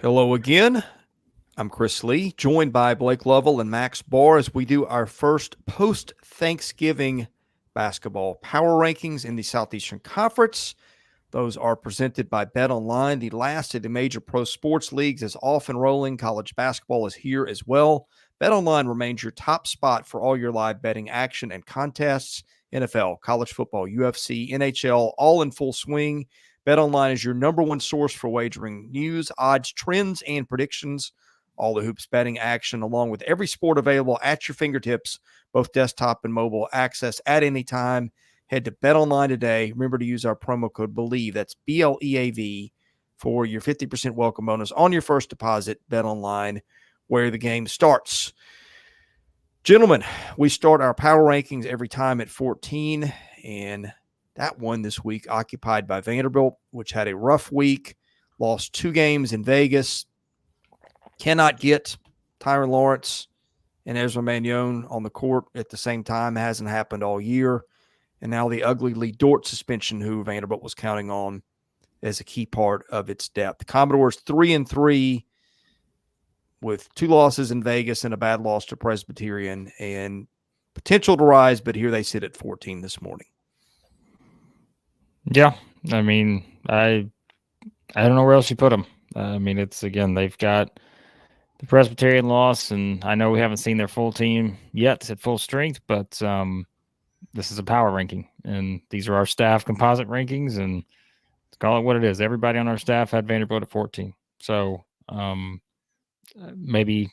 Hello again. I'm Chris Lee, joined by Blake Lovell and Max Barr as we do our first post-Thanksgiving basketball power rankings in the Southeastern Conference. Those are presented by BetOnline. The last of the major pro sports leagues is off and rolling. College basketball is here as well. BetOnline remains your top spot for all your live betting action and contests. NFL, college football, UFC, NHL, all in full swing. BetOnline is your number one source for wagering news, odds, trends, and predictions. All the hoops betting action, along with every sport available at your fingertips, both desktop and mobile, access at any time. Head to BetOnline today. Remember to use our promo code BELIEVE, that's BLEAV, for your 50% welcome bonus on your first deposit. BetOnline, where the game starts. Gentlemen, we start our power rankings every time at 14, and that one this week occupied by Vanderbilt, which had a rough week, lost 2 games in Vegas, cannot get Tyron Lawrence and Ezra Mannion on the court at the same time. Hasn't happened all year. And now the ugly Lee Dort suspension, who Vanderbilt was counting on as a key part of its depth. The Commodores 3-3 with 2 losses in Vegas and a bad loss to Presbyterian, and potential to rise, but here they sit at 14 this morning. Yeah, I mean, I don't know where else you put them. I mean, it's, again, they've got the Presbyterian loss, and I know we haven't seen their full team yet at full strength, but this is a power ranking, and these are our staff composite rankings, and let's call it what it is. Everybody on our staff had Vanderbilt at 14. So maybe,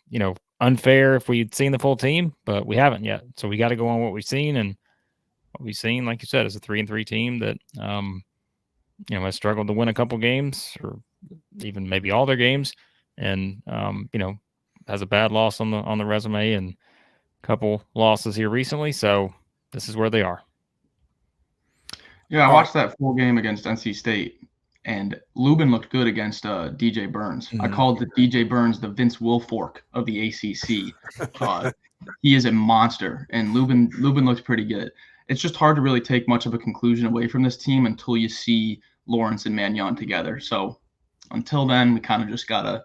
unfair if we'd seen the full team, but we haven't yet. So we got to go on what we've seen, and what we've seen, like you said, is a 3-3 team that, has struggled to win a couple games or even maybe all their games, and, has a bad loss on the resume and a couple losses here recently. So this is where they are. Yeah, I watched that full game against NC State, and Lubin looked good against DJ Burns. Mm-hmm. I called DJ Burns the Vince Wilfork of the ACC. He is a monster, and Lubin looks pretty good. It's just hard to really take much of a conclusion away from this team until you see Lawrence and Mannion together. So until then, we kind of just got to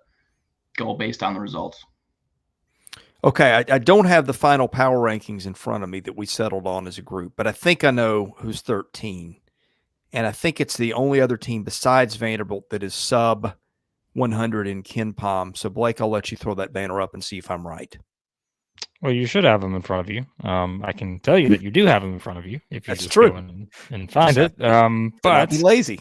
go based on the results. Okay, I don't have the final power rankings in front of me that we settled on as a group, but I think I know who's 13. And I think it's the only other team besides Vanderbilt that is sub 100 in KenPom. So, Blake, I'll let you throw that banner up and see if I'm right. Well, you should have them in front of you. I can tell you that you do have them in front of you if you That's just true. go in and find it. But be lazy.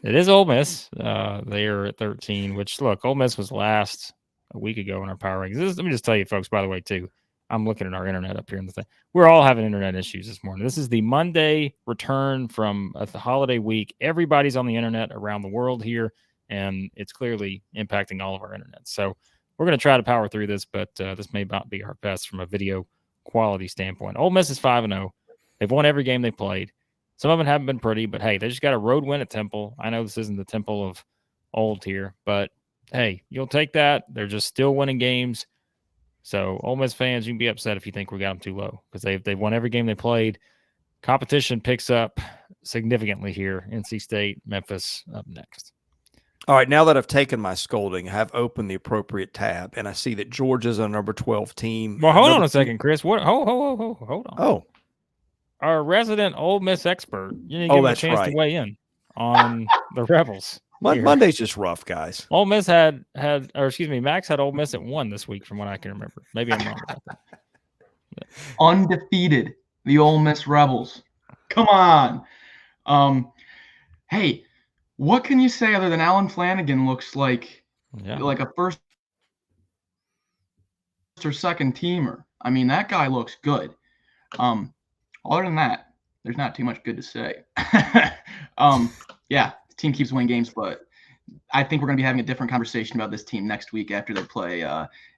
It is Ole Miss. They are at 13, which, look, Ole Miss was last a week ago in our power rankings. Let me just tell you, folks, by the way, too, I'm looking at our internet up here in the thing. We're all having internet issues this morning. This is the Monday return from the holiday week. Everybody's on the internet around the world here, and it's clearly impacting all of our internet. So we're going to try to power through this, but this may not be our best from a video quality standpoint. Ole Miss is 5-0. They've won every game they played. Some of them haven't been pretty, but hey, they just got a road win at Temple. I know this isn't the Temple of old here, but hey, you'll take that. They're just still winning games. So Ole Miss fans, you can be upset if you think we got them too low, because they've won every game they played. Competition picks up significantly here. NC State, Memphis up next. All right, now that I've taken my scolding, I have opened the appropriate tab, and I see that Georgia's a number 12 team. Well, hold on a second, Chris. What? Hold on. Oh. Our resident Ole Miss expert, you didn't give him a chance to weigh in on the Rebels. Monday's just rough, guys. Ole Miss Max had Ole Miss at 1 this week from what I can remember. Maybe I'm wrong about that. Yeah. Undefeated, the Ole Miss Rebels. Come on. Hey, what can you say other than Alan Flanagan looks like a first or second teamer? I mean, that guy looks good. Other than that, there's not too much good to say. Yeah, the team keeps winning games, but I think we're going to be having a different conversation about this team next week after they play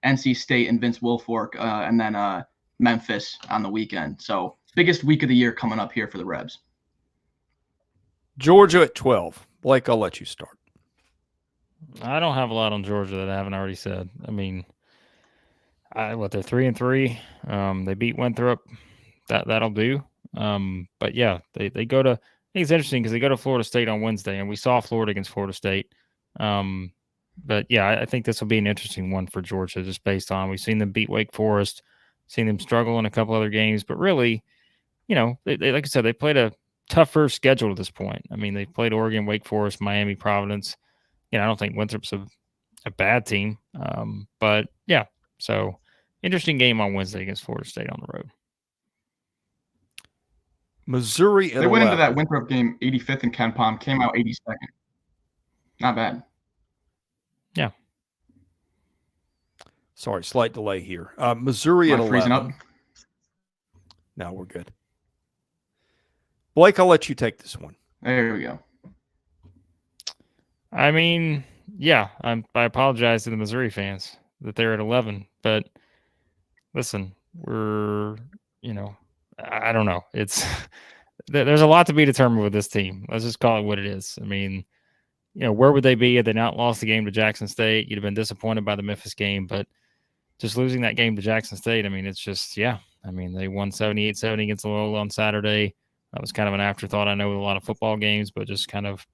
NC State and Vince Wilfork, and then Memphis on the weekend. So biggest week of the year coming up here for the Rebs. Georgia at 12. Blake, I'll let you start. I don't have a lot on Georgia that I haven't already said. I mean, they're 3-3. They beat Winthrop. That'll do. But yeah, they go to. I think it's interesting because they go to Florida State on Wednesday, and we saw Florida against Florida State. But yeah, I think this will be an interesting one for Georgia, just based on we've seen them beat Wake Forest, seen them struggle in a couple other games, but really, they like I said, they played a tougher schedule at this point. I mean, they played Oregon, Wake Forest, Miami, Providence. I don't think Winthrop's a bad team, but yeah. So interesting game on Wednesday against Florida State on the road. Missouri at They went 11. into that Winthrop game 85th in Ken Palm, came out 82nd. Not bad. Yeah. Sorry, slight delay here. Missouri at 11. Freezing up? No, we're good. Blake, I'll let you take this one. There we go. I mean, yeah, I apologize to the Missouri fans that they're at 11, but listen, we're, I don't know. It's there's a lot to be determined with this team. Let's just call it what it is. I mean, where would they be had they not lost the game to Jackson State? You'd have been disappointed by the Memphis game, but just losing that game to Jackson State, I mean, it's just, yeah. I mean, they won 78-70 against Loyola on Saturday. That was kind of an afterthought, I know, with a lot of football games, but just kind of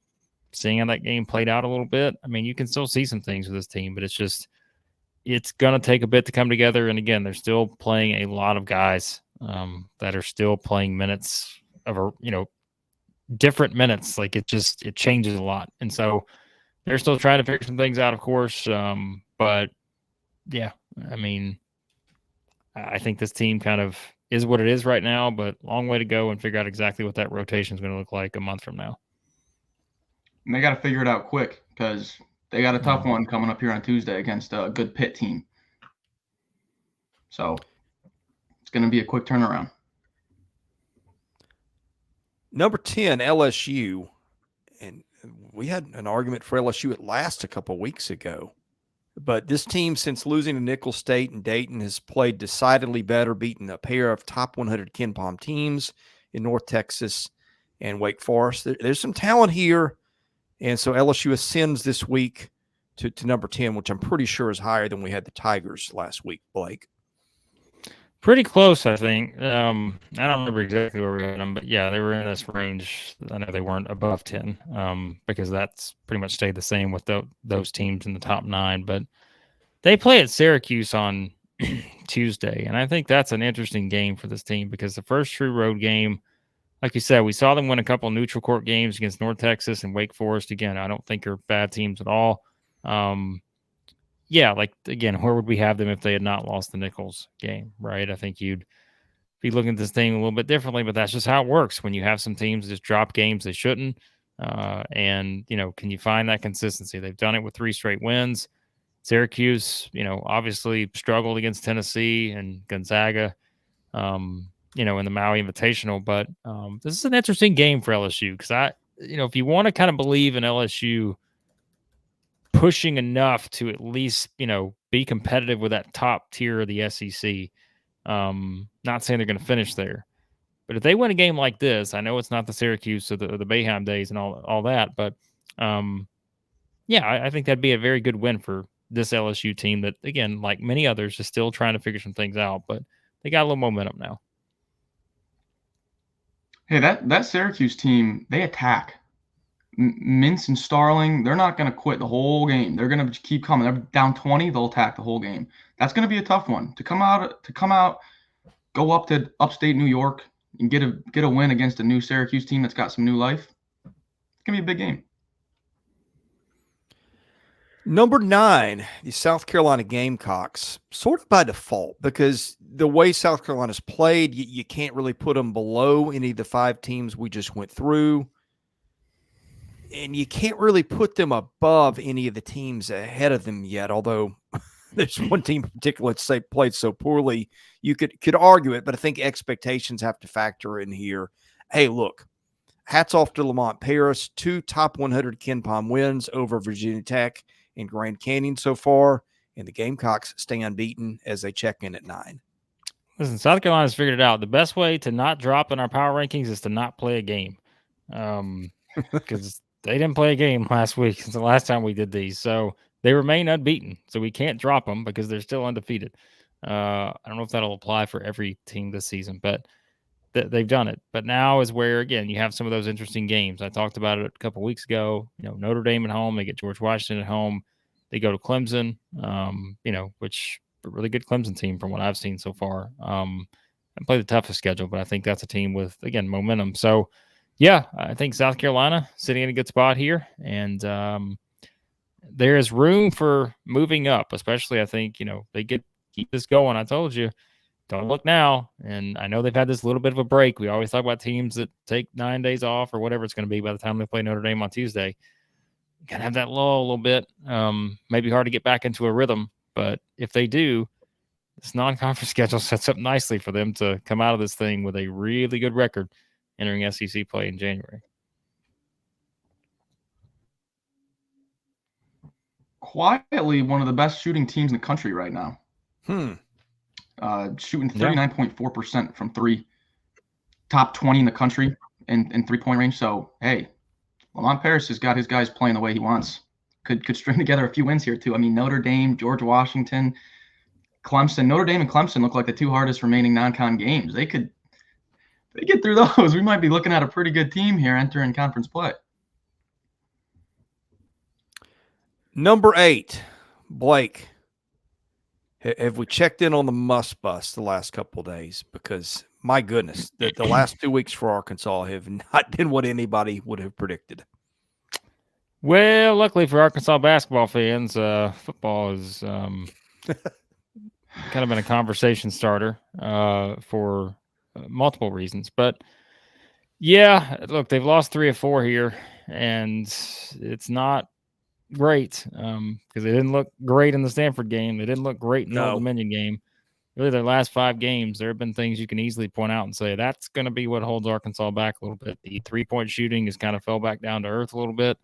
seeing how that game played out a little bit. I mean, you can still see some things with this team, but it's going to take a bit to come together. And again, they're still playing a lot of guys that are still playing minutes of, different minutes. Like it changes a lot. And so they're still trying to figure some things out, of course. But yeah, I mean, I think this team kind of is what it is right now, but long way to go and figure out exactly what that rotation is going to look like a month from now. And they got to figure it out quick because they got a tough one coming up here on Tuesday against a good Pitt team. So it's going to be a quick turnaround. Number 10, LSU. And we had an argument for LSU at last a couple of weeks ago. But this team, since losing to Nicholls State and Dayton, has played decidedly better, beating a pair of top 100 Ken Palm teams in North Texas and Wake Forest. There's some talent here. And so LSU ascends this week to number 10, which I'm pretty sure is higher than we had the Tigers last week, Blake. Pretty close, I think. I don't remember exactly where we had them, but yeah, they were in this range. I know they weren't above 10 because that's pretty much stayed the same with those teams in the top 9. But they play at Syracuse on Tuesday, and I think that's an interesting game for this team because the first true road game, like you said, we saw them win a couple of neutral court games against North Texas and Wake Forest. Again, I don't think are bad teams at all. Yeah, like, again, where would we have them if they had not lost the Nicholls game, right? I think you'd be looking at this thing a little bit differently, but that's just how it works when you have some teams just drop games they shouldn't. And, can you find that consistency? They've done it with 3 straight wins. Syracuse, obviously struggled against Tennessee and Gonzaga, in the Maui Invitational. But this is an interesting game for LSU because if you want to kind of believe in LSU pushing enough to at least, be competitive with that top tier of the SEC. Not saying they're going to finish there, but if they win a game like this, I know it's not the Syracuse or the Boeheim days and all that, but yeah, I think that'd be a very good win for this LSU team that, again, like many others, is still trying to figure some things out, but they got a little momentum now. Hey, that Syracuse team, they attack. Mintz and Starling, they're not going to quit the whole game. They're going to keep coming. They're down 20, they'll attack the whole game. That's going to be a tough one. To come out, go up to upstate New York and get a win against a new Syracuse team that's got some new life. It's going to be a big game. Number 9, the South Carolina Gamecocks, sort of by default, because the way South Carolina's played, you can't really put them below any of the 5 teams we just went through. And you can't really put them above any of the teams ahead of them yet, although there's one team in particular that played so poorly, you could argue it, but I think expectations have to factor in here. Hey, look, hats off to Lamont Paris, 2 top 100 Ken Palm wins over Virginia Tech and Grand Canyon so far, and the Gamecocks stay unbeaten as they check in at 9. Listen, South Carolina's figured it out. The best way to not drop in our power rankings is to not play a game. Because they didn't play a game last week since the last time we did these. So they remain unbeaten. So we can't drop them because they're still undefeated. I don't know if that'll apply for every team this season, but they've done it. But now is where, again, you have some of those interesting games. I talked about it a couple weeks ago. Notre Dame at home. They get George Washington at home. They go to Clemson, which a really good Clemson team from what I've seen so far. And play the toughest schedule, but I think that's a team with, again, momentum. So, yeah, I think South Carolina sitting in a good spot here, and there is room for moving up, especially I think, they keep this going. I told you, don't look now. And I know they've had this little bit of a break. We always talk about teams that take 9 days off or whatever it's going to be by the time they play Notre Dame on Tuesday. Got to have that lull a little bit. Maybe hard to get back into a rhythm, but if they do, this non-conference schedule sets up nicely for them to come out of this thing with a really good record entering SEC play in January. Quietly, one of the best shooting teams in the country right now. Shooting 39.4% from three. Top 20 in the country in three-point range. So, hey, Lamont Paris has got his guys playing the way he wants. Could string together a few wins here, too. I mean, Notre Dame, George Washington, Clemson. Notre Dame and Clemson look like the two hardest remaining non-con games. They get through those. We might be looking at a pretty good team here entering conference play. Number 8, Blake. Have we checked in on the must bus the last couple of days? Because, my goodness, the last 2 weeks for Arkansas have not been what anybody would have predicted. Well, luckily for Arkansas basketball fans, football is kind of been a conversation starter for multiple reasons. But, yeah, look, they've lost 3 of 4 here, and it's not great because they didn't look great in the Stanford game. They didn't look great in the Old Dominion game. Really, their last 5 games, there have been things you can easily point out and say that's going to be what holds Arkansas back a little bit. The 3-point shooting has kind of fell back down to earth a little bit.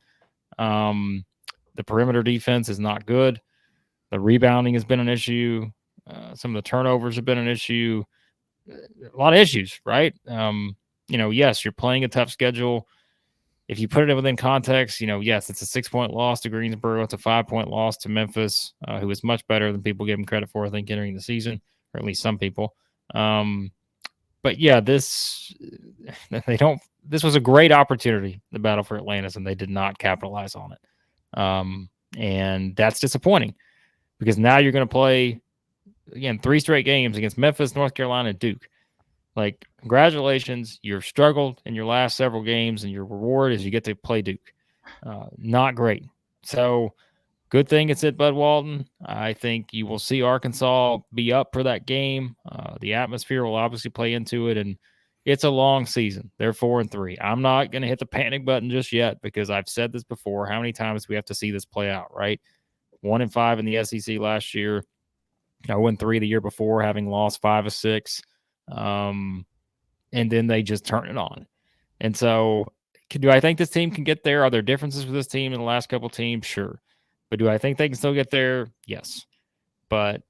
The perimeter defense is not good. The rebounding has been an issue. Some of the turnovers have been an issue. A lot of issues, right? Yes, you're playing a tough schedule. If you put it within context, yes, it's a 6-point loss to Greensboro. It's a 5-point loss to Memphis, who is much better than people give him credit for, I think, entering the season, or at least some people. But yeah, this was a great opportunity, the battle for Atlantis, and they did not capitalize on it. And that's disappointing because now you're going to play, again, 3 straight games against Memphis, North Carolina, and Duke. Like, congratulations, you've struggled in your last several games, and your reward is you get to play Duke. Not great. So, good thing it's at Bud Walton. I think you will see Arkansas be up for that game. The atmosphere will obviously play into it, and it's a long season. They're 4-3. I'm not going to hit the panic button just yet because I've said this before. How many times do we have to see this play out, right? 1-5 in the SEC last year. 0-3 the year before, having lost 5 of 6. And then they just turn it on. And so do I think this team can get there? Are there differences with this team in the last couple teams? Sure. But do I think they can still get there? Yes. But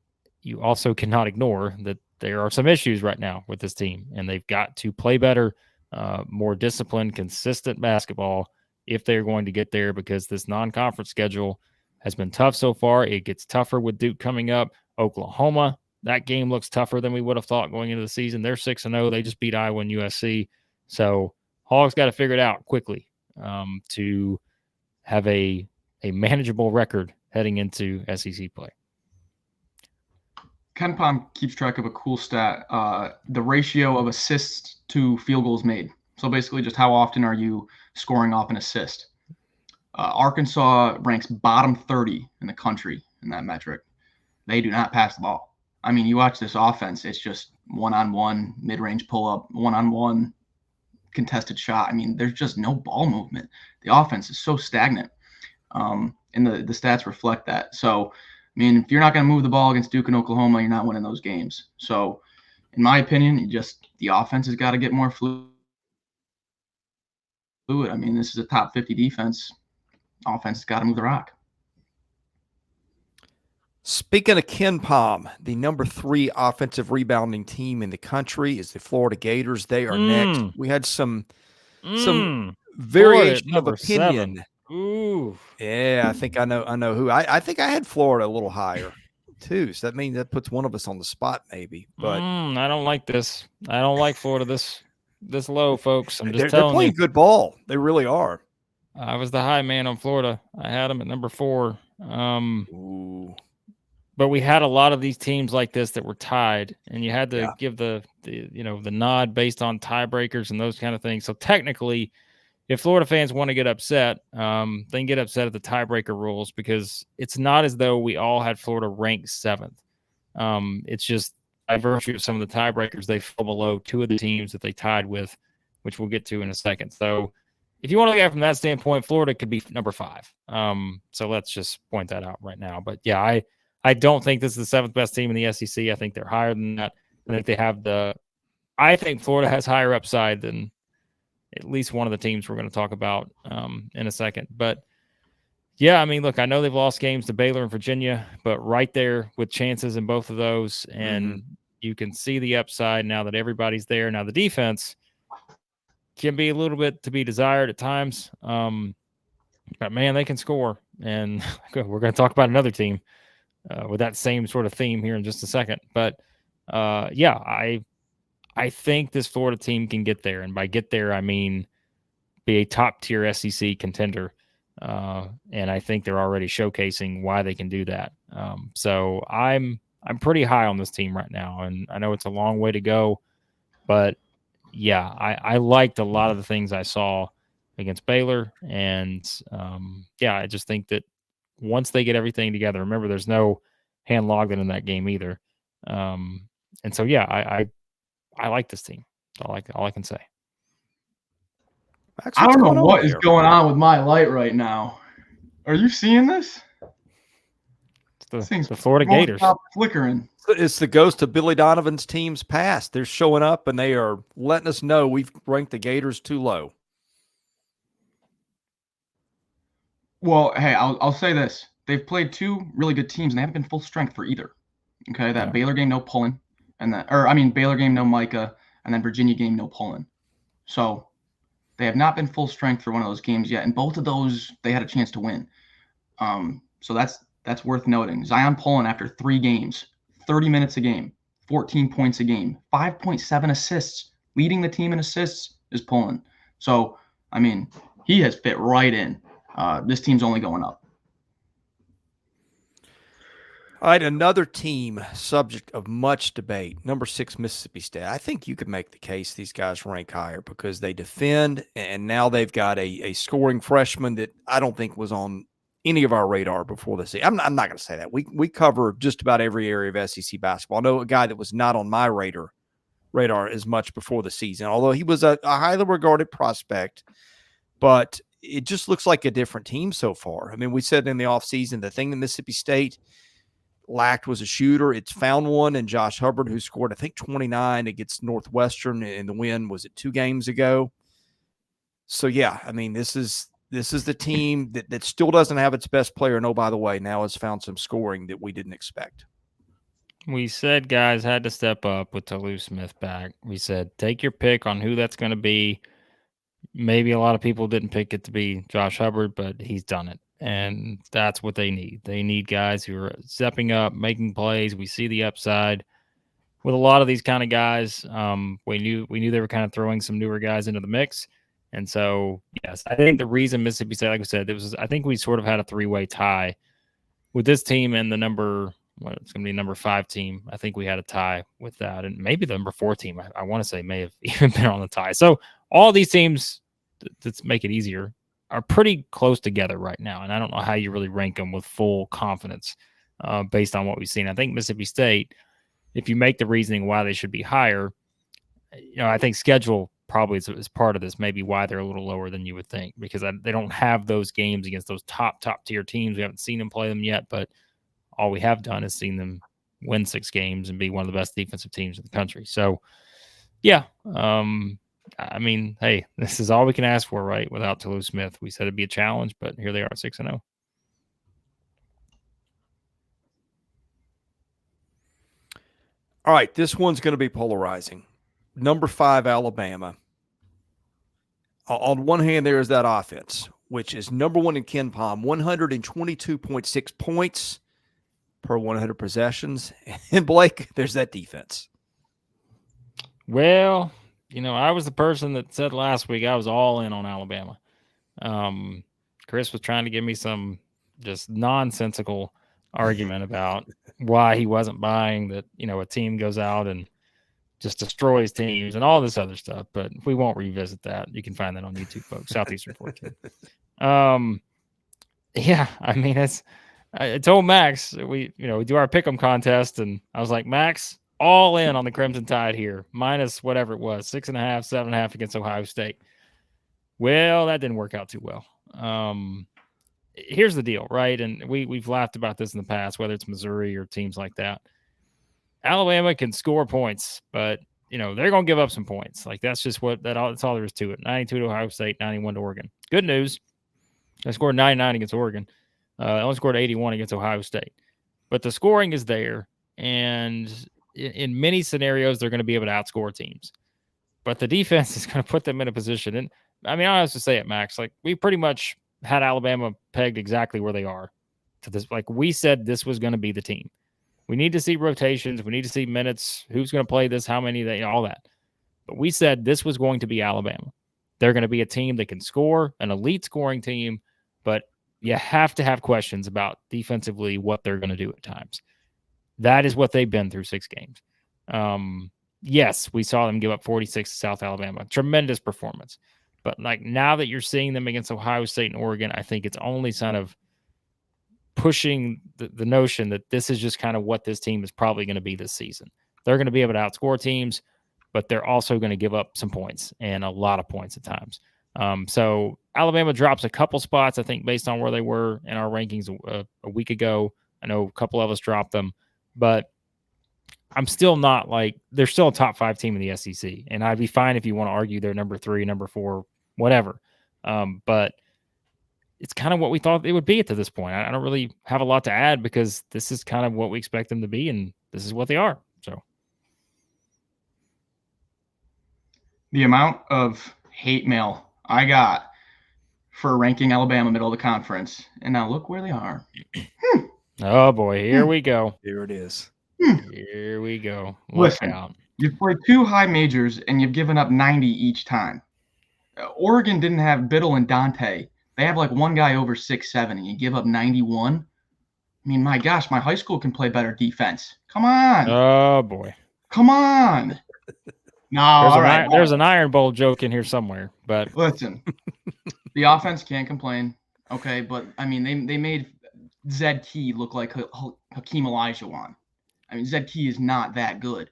you also cannot ignore that there are some issues right now with this team, and they've got to play better, more disciplined, consistent basketball if they're going to get there, because this non-conference schedule has been tough so far. It gets tougher with Duke coming up. Oklahoma, that game looks tougher than we would have thought going into the season. They're 6-0. They just beat Iowa and USC. So Hogs got to figure it out quickly to have a manageable record heading into SEC play. Ken Pom keeps track of a cool stat, the ratio of assists to field goals made. So basically just how often are you scoring off an assist. Arkansas ranks bottom 30 in the country in that metric. They do not pass the ball. I mean, you watch this offense, it's just one-on-one, mid-range pull-up, one-on-one contested shot. I mean, there's just no ball movement. The offense is so stagnant, and the stats reflect that. So, I mean, if you're not going to move the ball against Duke and Oklahoma, you're not winning those games. So, in my opinion, the offense has got to get more fluid. I mean, this is a top 50 defense. Offense has got to move the rock. Speaking of Ken Pom, the number 3 offensive rebounding team in the country is the Florida Gators. They are next. We had some variation of opinion. 7. Ooh. Yeah, I think I know who. I think I had Florida a little higher too. So that means that puts one of us on the spot, maybe. But I don't like this. I don't like Florida this low, folks. I'm just they're telling playing you. good ball. They really are. I was the high man on Florida. I had them at number 4. Ooh. But we had a lot of these teams like this that were tied, and you had to Yeah. give the nod based on tiebreakers and those kind of things. So technically, if Florida fans want to get upset, they can get upset at the tiebreaker rules, because it's not as though we all had Florida ranked 7th. It's just by virtue of some of the tiebreakers, they fell below 2 of the teams that they tied with, which we'll get to in a second. So if you want to look at it from that standpoint, Florida could be number 5. So let's just point that out right now. But yeah, I don't think this is the 7th best team in the SEC. I think they're higher than that. I think they have I think Florida has higher upside than at least one of the teams we're going to talk about in a second. But yeah, I mean, look, I know they've lost games to Baylor and Virginia, but right there with chances in both of those, and you can see the upside now that everybody's there. Now the defense can be a little bit to be desired at times, but man, they can score. And we're going to talk about another team with that same sort of theme here in just a second. But yeah, I think this Florida team can get there. And by get there, I mean be a top-tier SEC contender. And I think they're already showcasing why they can do that. So I'm pretty high on this team right now. And I know it's a long way to go. But, yeah, I liked a lot of the things I saw against Baylor. And, yeah, I just think that once they get everything together, remember there's no hand Logden in that game either. And so, yeah, I like this team. That's all I can say. Max, I don't know what is there? going on with my light right now. Are you seeing this? It's the Florida Gators. Flickering. It's the ghost of Billy Donovan's team's past. They're showing up, and they are letting us know we've ranked the Gators too low. Well, hey, I'll say this. They've played 2 really good teams, and they haven't been full strength for either. Okay, that Baylor game, no pulling. Baylor game, no Micah, and then Virginia game, no pulling. So they have not been full strength for one of those games yet, and both of those they had a chance to win. So that's worth noting. Zion Pullen, after 3 games, 30 minutes a game, 14 points a game, 5.7 assists, leading the team in assists is Pullen. So I mean, he has fit right in. This team's only going up. All right, another team subject of much debate, number 6 Mississippi State. I think you could make the case these guys rank higher because they defend, and now they've got a scoring freshman that I don't think was on any of our radar before the season. I'm not going to say that. We cover just about every area of SEC basketball. I know a guy that was not on my radar as much before the season, although he was a highly regarded prospect, but it just looks like a different team so far. I mean, we said in the offseason, the thing that Mississippi State lacked was a shooter. It's found one in Josh Hubbard, who scored, I think, 29 against Northwestern in the win. Was it 2 games ago? So, yeah, I mean, this is the team that still doesn't have its best player. And, oh, by the way, now has found some scoring that we didn't expect. We said guys had to step up with Toulouse Smith back. We said take your pick on who that's going to be. Maybe a lot of people didn't pick it to be Josh Hubbard, but he's done it. And that's what they need. They need guys who are stepping up, making plays. We see the upside with a lot of these kind of guys. We knew they were kind of throwing some newer guys into the mix. And so, yes, I think the reason Mississippi State, like I said, I think we sort of had a 3-way tie with this team and it's going to be number 5 team. I think we had a tie with that. And maybe the number 4 team, I want to say, may have even been on the tie. So all these teams that make it easier are pretty close together right now. And I don't know how you really rank them with full confidence based on what we've seen. I think Mississippi State, if you make the reasoning why they should be higher, I think schedule probably is part of this, maybe why they're a little lower than you would think, because they don't have those games against those top tier teams. We haven't seen them play them yet, but all we have done is seen them win 6 games and be one of the best defensive teams in the country. So, yeah, I mean, hey, this is all we can ask for, right? Without Toulouse Smith, we said it'd be a challenge, but here they are, 6-0. All right, this one's going to be polarizing. Number 5, Alabama. On one hand, there is that offense, which is number 1 in Ken Pom, 122.6 points per 100 possessions. And Blake, there's that defense. Well, I was the person that said last week I was all in on Alabama. Chris was trying to give me some just nonsensical argument about why he wasn't buying that, a team goes out and just destroys teams and all this other stuff. But we won't revisit that. You can find that on YouTube, folks. Southeastern 14. Yeah, I mean, I told Max we do our pick'em contest, and I was like, Max, all in on the Crimson Tide here, minus whatever it was, 6.5, 7.5 against Ohio State. Well, that didn't work out too well. Here's the deal, right? And we've laughed about this in the past, whether it's Missouri or teams like that. Alabama can score points, but they're going to give up some points. Like that's just that's all there is to it. 92 to Ohio State, 91 to Oregon. Good news, I scored 99 against Oregon. I only scored 81 against Ohio State. But the scoring is there, and in many scenarios, they're going to be able to outscore teams. But the defense is going to put them in a position. And I mean, I have to say it, Max. Like we pretty much had Alabama pegged exactly where they are to this. Like we said, this was going to be the team. We need to see rotations. We need to see minutes. Who's going to play this? How many? All that. But we said this was going to be Alabama. They're going to be a team that can score, an elite scoring team, but you have to have questions about defensively what they're going to do at times. That is what they've been through 6 games. Yes, we saw them give up 46 to South Alabama. Tremendous performance. But like now that you're seeing them against Ohio State and Oregon, I think it's only kind of pushing the notion that this is just kind of what this team is probably going to be this season. They're going to be able to outscore teams, but they're also going to give up some points and a lot of points at times. So Alabama drops a couple spots, I think, based on where they were in our rankings a week ago. I know a couple of us dropped them, but I'm still not they're still a top 5 team in the SEC. And I'd be fine if you want to argue they're number 3, number 4, whatever. But it's kind of what we thought it would be to this point. I don't really have a lot to add because this is kind of what we expect them to be, and this is what they are. So the amount of hate mail I got for ranking Alabama middle of the conference, and now look where they are. Oh boy, here we go. Here it is. Here we go. Listen, out. You've played 2 high majors and you've given up 90 each time. Oregon didn't have Biddle and Dante. They have like one guy over 6'7", and you give up 91. I mean, my gosh, my high school can play better defense. Come on. Oh boy. Come on. No, there's an Iron Bowl joke in here somewhere, but listen, the offense can't complain. Okay, but I mean, they made Zed Key look like Hakeem Olajuwon. I mean, Zed Key is not that good.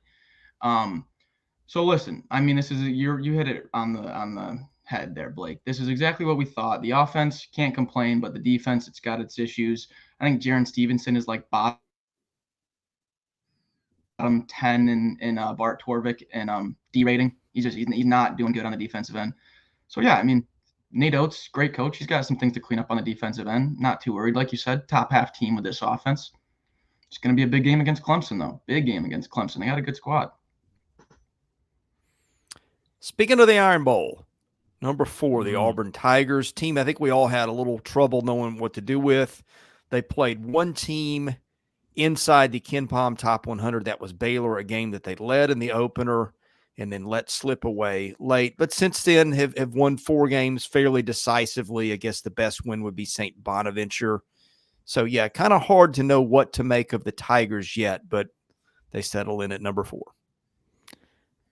So listen, I mean, this is you hit it on the head there, Blake. This is exactly what we thought. The offense can't complain, but the defense, it's got its issues. I think Jaron Stevenson is like bottom 10 in Bart Torvik and D rating. He's not doing good on the defensive end. So yeah, I mean, Nate Oates, great coach. He's got some things to clean up on the defensive end. Not too worried, like you said. Top half team with this offense. It's going to be a big game against Clemson, though. Big game against Clemson. They got a good squad. Speaking of the Iron Bowl, number 4, the Auburn Tigers team. I think we all had a little trouble knowing what to do with. They played one team inside the KenPom Top 100. That was Baylor, a game that they led in the opener and then let slip away late. But since then have won 4 games fairly decisively. I guess the best win would be St. Bonaventure. So, yeah, kind of hard to know what to make of the Tigers yet, but they settle in at number 4.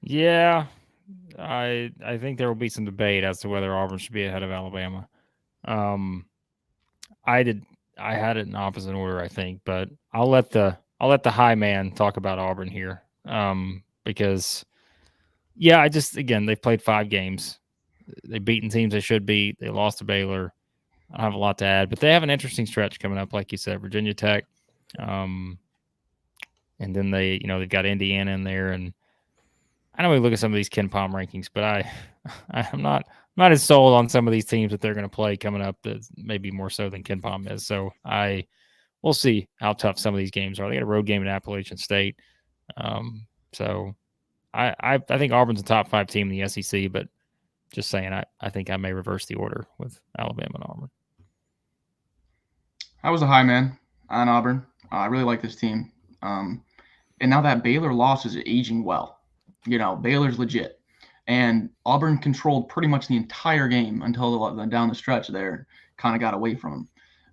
Yeah, I think there will be some debate as to whether Auburn should be ahead of Alabama. I had it in opposite order, I think, but I'll let the high man talk about Auburn here, because yeah, they've played 5 games. They've beaten teams they should beat. They lost to Baylor. I don't have a lot to add, but they have an interesting stretch coming up, like you said, Virginia Tech, and then they've got Indiana in there, and I know we look at some of these KenPom rankings, but I'm not as sold on some of these teams that they're going to play coming up, that maybe more so than KenPom is. So we'll see how tough some of these games are. They got a road game at Appalachian State, so I think Auburn's a top 5 team in the SEC, but just saying, I think I may reverse the order with Alabama and Auburn. I was a high man on Auburn. I really like this team. And now that Baylor loss is aging well. Baylor's legit. And Auburn controlled pretty much the entire game until down the stretch there, kind of got away from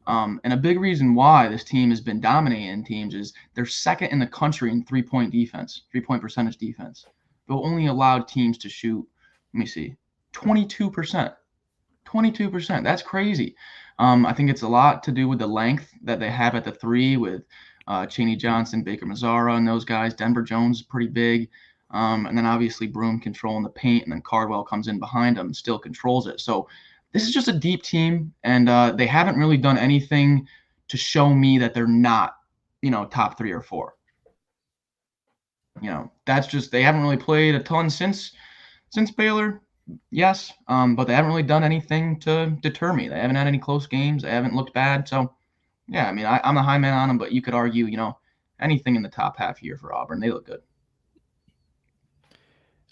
And a big reason why this team has been dominating teams is they're second in the country in 3-point defense, 3-point percentage defense. They've only allowed teams to shoot, let me see, 22%. 22%. That's crazy. I think it's a lot to do with the length that they have at the three with Chaney Johnson, Baker Mazzara, and those guys. Denver Jones is pretty big. And then obviously Broome controlling the paint, and then Cardwell comes in behind him and still controls it. So this is just a deep team, and they haven't really done anything to show me that they're not, top 3 or 4. That's just, they haven't really played a ton since Baylor. Yes, but they haven't really done anything to deter me. They haven't had any close games. They haven't looked bad. So, yeah, I mean, I'm the high man on them, but you could argue, anything in the top half here for Auburn, they look good.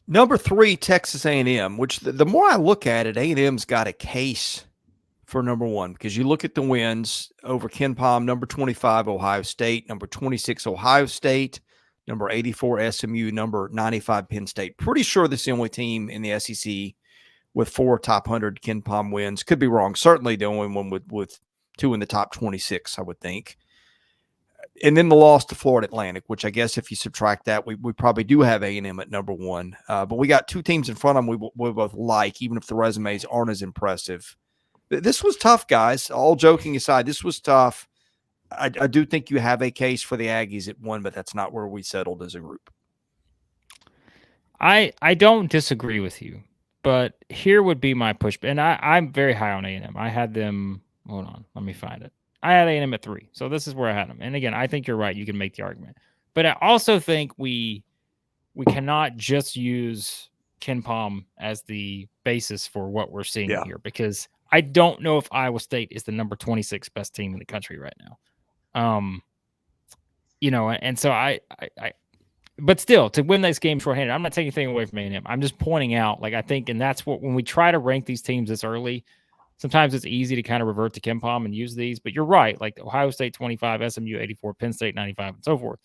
Number 3, Texas A&M, which the more I look at it, A&M's got a case for number 1 because you look at the wins over Ken Pom, number 25, Ohio State, number 26, Ohio State, number 84, SMU, number 95, Penn State. Pretty sure this is the only team in the SEC with 4 top 100 Ken Pom wins. Could be wrong. Certainly the only one with 2 in the top 26, I would think. And then the loss to Florida Atlantic, which I guess if you subtract that, we probably do have A&M at number 1. But we got 2 teams in front of them we both like, even if the resumes aren't as impressive. This was tough, guys. All joking aside, this was tough. I do think you have a case for the Aggies at 1, but that's not where we settled as a group. I don't disagree with you, but here would be my push. And I'm very high on A&M. I had them. Hold on, let me find it. I had A&M at 3, so this is where I had them. And again, I think you're right. You can make the argument, but I also think we cannot just use Ken Pom as the basis for what we're seeing here, because I don't know if Iowa State is the number 26 best team in the country right now. And so I but still, to win this game shorthanded, I'm not taking anything away from A&M. I'm just pointing out, I think, and that's what, when we try to rank these teams this early, sometimes it's easy to kind of revert to Ken Pom and use these, but you're right. Like Ohio State 25, SMU 84, Penn State 95, and so forth.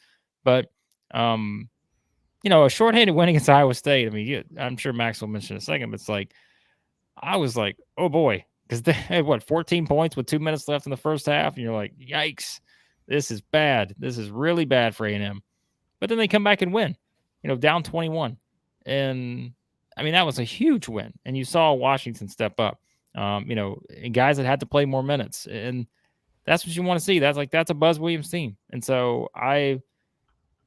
But, a shorthanded win against Iowa State, I mean, I'm sure Max will mention in a second, but it's I was like, oh boy, because they had 14 points with 2 minutes left in the first half, and you're like, yikes, this is bad. This is really bad for A&M. But then they come back and win, down 21, and I mean that was a huge win. And you saw Washington step up, and guys that had to play more minutes, and that's what you want to see. That's a Buzz Williams team. And so I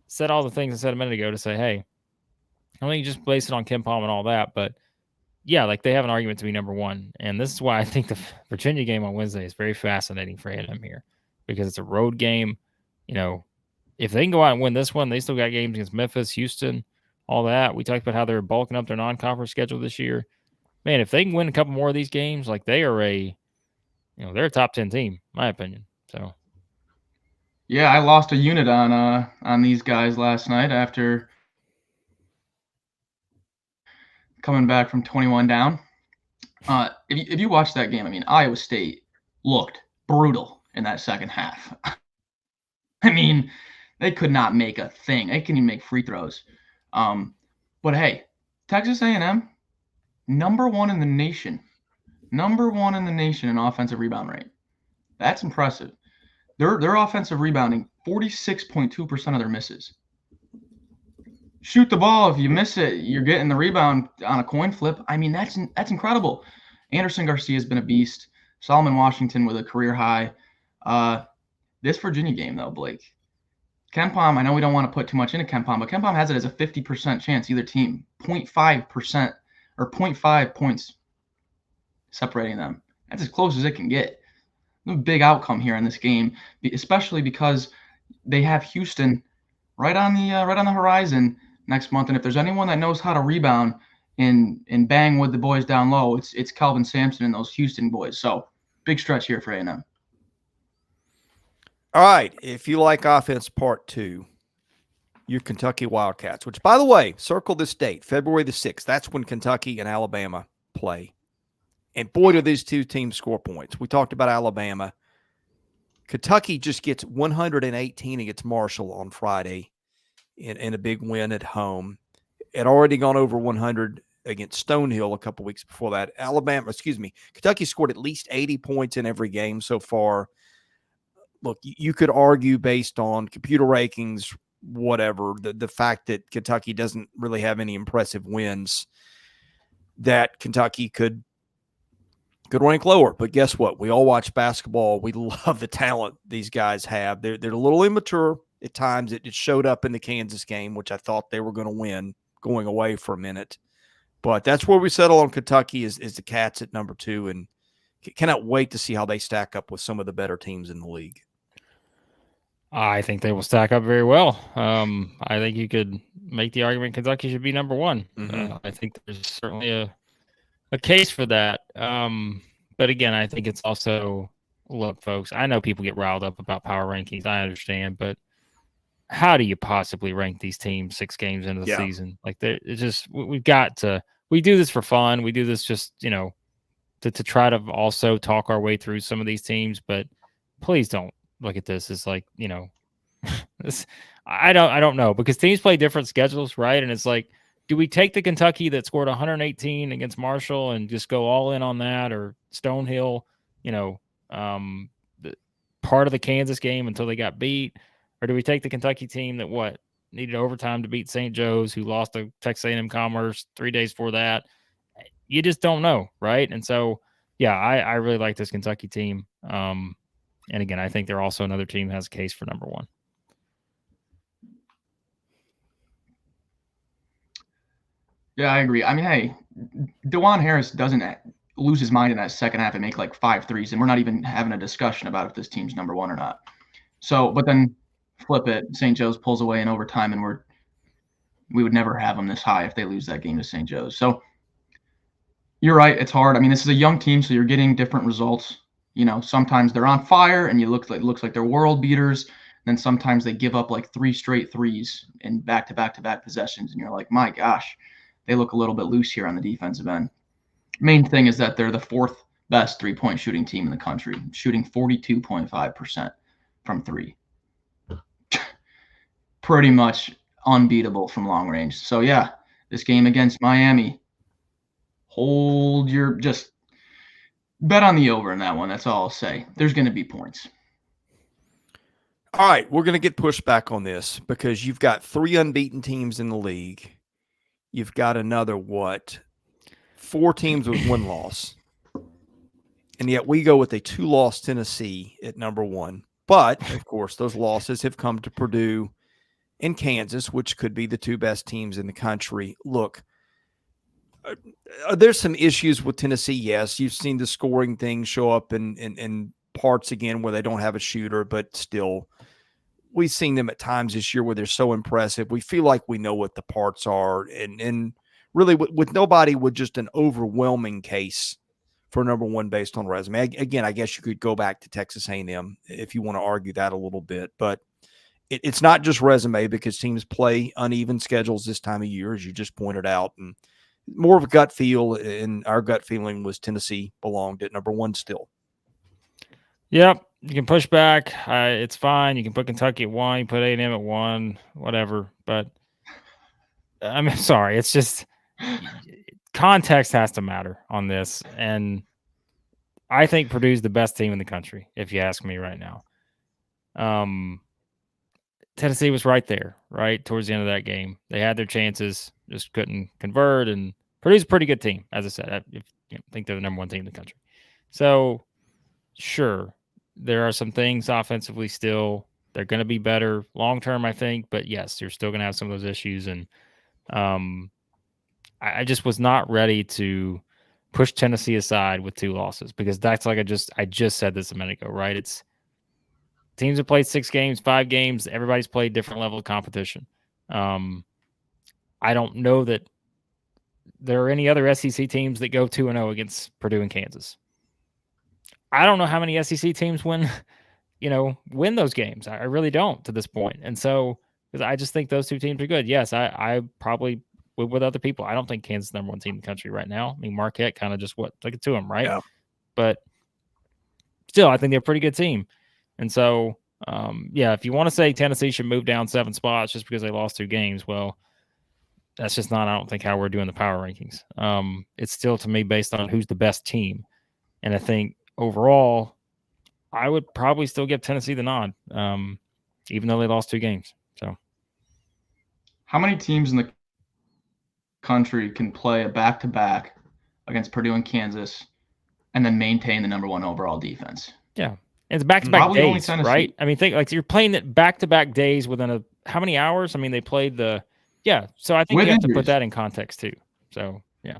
said all the things I said a minute ago to say, hey, I don't think you just base it on Ken Pom and all that, but yeah, they have an argument to be number 1. And this is why I think the Virginia game on Wednesday is very fascinating for A&M here, because it's a road game. If they can go out and win this one, they still got games against Memphis, Houston, all that. We talked about how they're bulking up their non-conference schedule this year. Man, if they can win a couple more of these games, they are they're a top 10 team, in my opinion. So, yeah, I lost a unit on these guys last night after coming back from 21 down. If you watch that game, I mean, Iowa State looked brutal in that second half. I mean, they could not make a thing. They couldn't even make free throws. But hey, Texas A&M, number 1 in the nation. Number 1 in the nation in offensive rebound rate. That's impressive. Their offensive rebounding, 46.2% of their misses. Shoot the ball. If you miss it, you're getting the rebound on a coin flip. I mean, that's incredible. Anderson Garcia has been a beast. Solomon Washington with a career high. This Virginia game, though, Blake, Ken Pom, I know we don't want to put too much into Ken Pom, but Ken Pom has it as a 50% chance either team, 0.5% or 0.5 points separating them. That's as close as it can get. A big outcome here in this game, especially because they have Houston right on the horizon next month. And if there's anyone that knows how to rebound and bang with the boys down low, it's Kelvin Sampson and those Houston boys. So big stretch here for A&M. All right, if you like offense part 2, your Kentucky Wildcats, which, by the way, circle this date, February the 6th. That's when Kentucky and Alabama play. And boy, do these 2 teams score points. We talked about Alabama. Kentucky just gets 118 against Marshall on Friday in a big win at home. It had already gone over 100 against Stonehill a couple weeks before that. Kentucky scored at least 80 points in every game so far. look, you could argue based on computer rankings, whatever, the fact that Kentucky doesn't really have any impressive wins, that Kentucky could rank lower. But guess what? We all watch basketball. We love the talent these guys have. They're a little immature at times. It showed up in the Kansas game, which I thought they were going to win going away for a minute. But that's where we settle on Kentucky is the Cats at number 2, and cannot wait to see how they stack up with some of the better teams in the league. I think they will stack up very well. I think you could make the argument Kentucky should be number 1. I think there's certainly a case for that. But again, I think it's also, look, folks, I know people get riled up about power rankings. I understand, but how do you possibly rank these teams 6 games into the season? Like, it's just, we've got to, we do this for fun. We do this just, to try to also talk our way through some of these teams, but please don't look at this as like, this, I don't know, because teams play different schedules, right? And it's like, do we take the Kentucky that scored 118 against Marshall and just go all in on that, or Stonehill, part of the Kansas game until they got beat? Or do we take the Kentucky team that needed overtime to beat St. Joe's, who lost to Texas A&M Commerce 3 days before that? You just don't know, right? And so, yeah, I really like this Kentucky team. And again, I think they're also another team that has a case for number 1. Yeah, I agree. I mean, hey, DeJuan Harris doesn't lose his mind in that second half and make like 5 threes, and we're not even having a discussion about if this team's number 1 or not. So, but then flip it, St. Joe's pulls away in overtime, and we would never have them this high if they lose that game to St. Joe's. So you're right, it's hard. I mean, this is a young team, so you're getting different results. Sometimes they're on fire and it looks like they're world beaters. Then sometimes they give up like 3 straight threes in back-to-back possessions, and you're like, my gosh, they look a little bit loose here on the defensive end. Main thing is that they're the 4th best 3-point shooting team in the country, shooting 42.5% from 3. Pretty much unbeatable from long range. So yeah, this game against Miami, just bet on the over in that one. That's all I'll say. There's going to be points. All right, we're going to get pushed back on this because you've got 3 unbeaten teams in the league. You've got another, 4 teams with 1 loss. And yet we go with a 2-loss Tennessee at number 1. But, of course, those losses have come to Purdue and Kansas, which could be the 2 best teams in the country. Look, there's some issues with Tennessee. Yes, you've seen the scoring thing show up in parts again where they don't have a shooter, but still, we've seen them at times this year where they're so impressive. We feel like we know what the parts are, and really with nobody with just an overwhelming case for number 1 based on resume. Again, I guess you could go back to Texas A&M if you want to argue that a little bit, but it's not just resume because teams play uneven schedules this time of year, as you just pointed out, and more of a gut feel, and our gut feeling was Tennessee belonged at number 1 still. Yep, you can push back. It's fine. You can put Kentucky at 1, you put A&M at 1, whatever. But I mean, sorry, it's just context has to matter on this. And I think Purdue's the best team in the country, if you ask me right now. Tennessee was right there, right towards the end of that game. They had their chances, just couldn't convert. And Purdue's a pretty good team, as I said. I think they're the number 1 team in the country. So, sure, there are some things offensively still. They're going to be better long term, I think. But yes, you're still going to have some of those issues. And I just was not ready to push Tennessee aside with 2 losses, because that's like I just said this a minute ago, right? It's teams have played 6 games, 5 games. Everybody's played different level of competition. I don't know that there are any other SEC teams that go 2-0 against Purdue and Kansas. I don't know how many SEC teams win those games. I really don't to this point. And so, because I just think those 2 teams are good. Yes, I probably would with other people. I don't think Kansas is the number 1 team in the country right now. I mean, Marquette kind of just took it to them, right? Yeah. But still, I think they're a pretty good team. And so, if you want to say Tennessee should move down 7 spots just because they lost 2 games, well, that's just not, I don't think, how we're doing the power rankings. It's still, to me, based on who's the best team. And I think overall, I would probably still give Tennessee the nod, even though they lost 2 games. So, how many teams in the country can play a back-to-back against Purdue and Kansas and then maintain the number 1 overall defense? yeah. It's back-to-back Probably only days, Tennessee. right? I mean, think like you're playing it back-to-back days within how many hours? I mean, they played so I think With you have to injuries. put that in context too. So, yeah.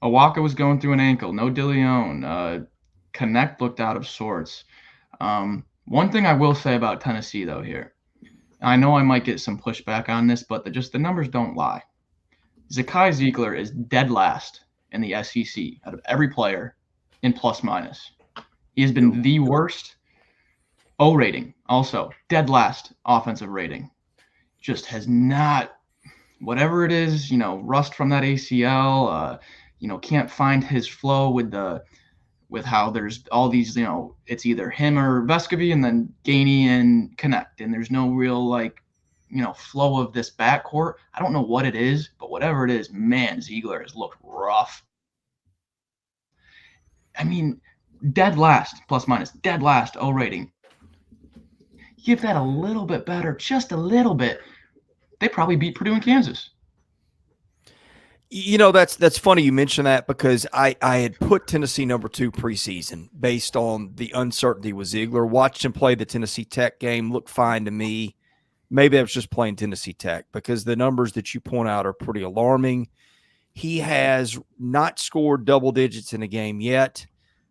Awaka was going through an ankle. No DeLeon. Connect looked out of sorts. One thing I will say about Tennessee, though, here, I know I might get some pushback on this, but the numbers don't lie. Zakai Ziegler is dead last in the SEC out of every player in plus-minus. He has been the worst. O rating, also dead last offensive rating. Just has not, whatever it is, rust from that ACL, can't find his flow with how there's all these, it's either him or Vescovy and then Gainey and Connect. And there's no real flow of this backcourt. I don't know what it is, but whatever it is, man, Ziegler has looked rough. I mean, dead last, plus-minus, dead last O rating. Give that a little bit better, just a little bit, they probably beat Purdue and Kansas. That's funny you mention that because I had put Tennessee number 2 preseason based on the uncertainty with Ziegler. Watched him play the Tennessee Tech game, looked fine to me. Maybe I was just playing Tennessee Tech because the numbers that you point out are pretty alarming. He has not scored double digits in a game yet.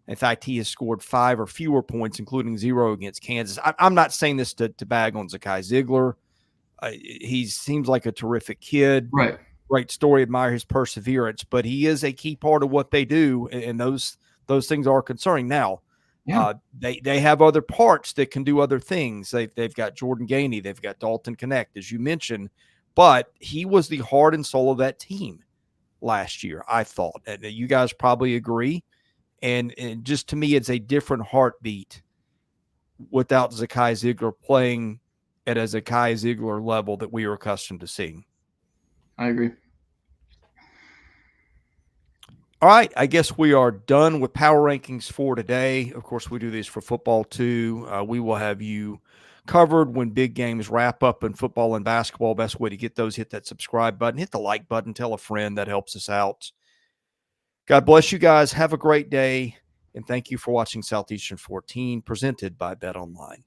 In fact, he has scored 5 or fewer points, including 0 against Kansas. I'm not saying this to bag on Zakai Ziegler. He seems like a terrific kid. Right. Great story. Admire his perseverance, but he is a key part of what they do, and those things are concerning. Now, they have other parts that can do other things. They've got Jordan Gainey. They've got Dalton Connect, as you mentioned, but he was the heart and soul of that team last year, I thought. And you guys probably agree. And just to me, it's a different heartbeat without Zakai Ziegler playing at a Zakai Ziegler level that we are accustomed to seeing. I agree. All right, I guess we are done with power rankings for today. Of course, we do these for football too. We will have you covered when big games wrap up in football and basketball. Best way to get those, hit that subscribe button, hit the like button, tell a friend. That helps us out. God bless you guys. Have a great day, and thank you for watching Southeastern 14, presented by BetOnline.